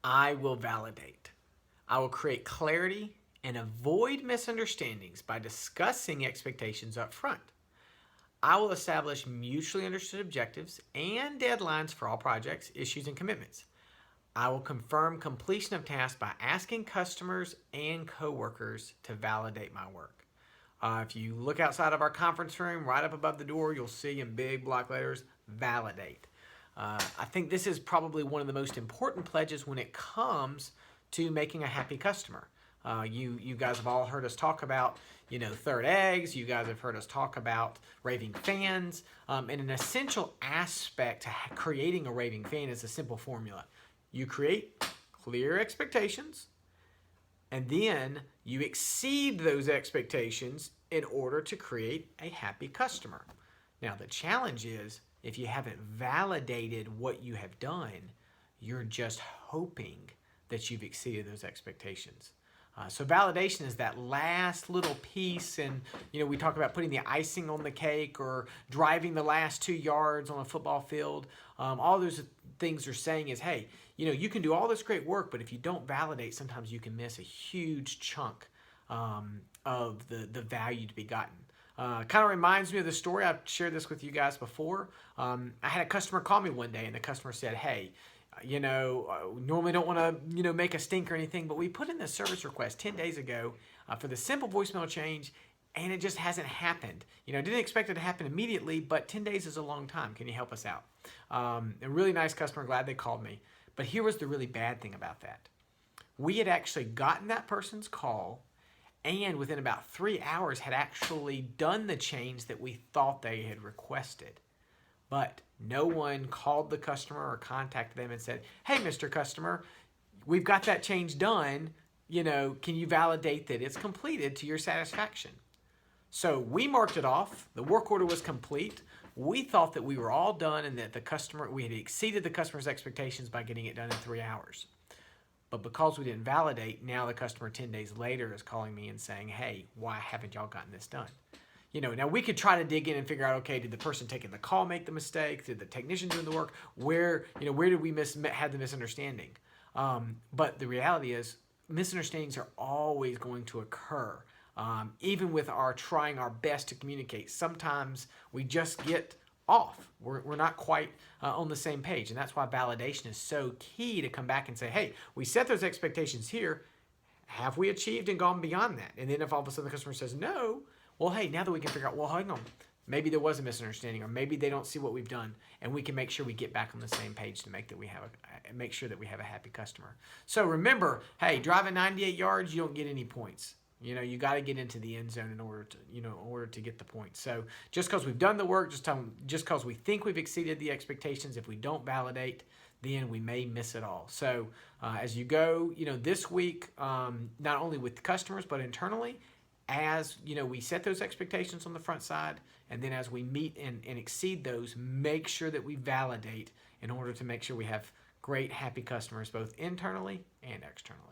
I will validate. I will create clarity and avoid misunderstandings by discussing expectations up front. I will establish mutually understood objectives and deadlines for all projects, issues, and commitments. I will confirm completion of tasks by asking customers and coworkers to validate my work. If you look outside of our conference room, right up above the door, you'll see in big block letters, validate. I think this is probably one of the most important pledges when it comes to making a happy customer. You guys have all heard us talk about, third eggs. You guys have heard us talk about raving fans. And an essential aspect to creating a raving fan is a simple formula. You create clear expectations, and then you exceed those expectations in order to create a happy customer. Now, the challenge is if you haven't validated what you have done, you're just hoping that you've exceeded those expectations. So validation is that last little piece, and we talk about putting the icing on the cake or driving the last 2 yards on a football field. All those things are saying is, hey, you can do all this great work, but if you don't validate, sometimes you can miss a huge chunk of the value to be gotten. Kind of reminds me of the story. I've shared this with you guys before. I had a customer call me one day, and the customer said, hey, normally don't want to, make a stink or anything, but we put in this service request 10 days ago for the simple voicemail change, and it just hasn't happened. Didn't expect it to happen immediately, but 10 days is a long time. Can you help us out? A really nice customer, glad they called me. But here was the really bad thing about that. We had actually gotten that person's call, and within about 3 hours had actually done the change that we thought they had requested. But no one called the customer or contacted them and said, hey, Mr. Customer, we've got that change done. Can you validate that it's completed to your satisfaction? So we marked it off. The work order was complete. We thought that we were all done and that we had exceeded the customer's expectations by getting it done in 3 hours. But because we didn't validate, now the customer 10 days later is calling me and saying, hey, why haven't y'all gotten this done? Now we could try to dig in and figure out, okay, did the person taking the call make the mistake? Did the technician doing the work? Where did we had the misunderstanding? But the reality is misunderstandings are always going to occur. Even with trying our best to communicate, sometimes we just get off. We're not quite on the same page. And that's why validation is so key to come back and say, hey, we set those expectations here. Have we achieved and gone beyond that? And then if all of a sudden the customer says no, well, hey, now that we can figure out, well, hang on, maybe there was a misunderstanding, or maybe they don't see what we've done, and we can make sure we get back on the same page to make sure that we have a happy customer. So remember, hey, driving 98 yards, you don't get any points. You got to get into the end zone in order to get the points. So just because we've done the work, just because we think we've exceeded the expectations, if we don't validate, then we may miss it all. So as you go, this week, not only with customers but internally, as we set those expectations on the front side, and then as we meet and exceed those, make sure that we validate in order to make sure we have great, happy customers both internally and externally.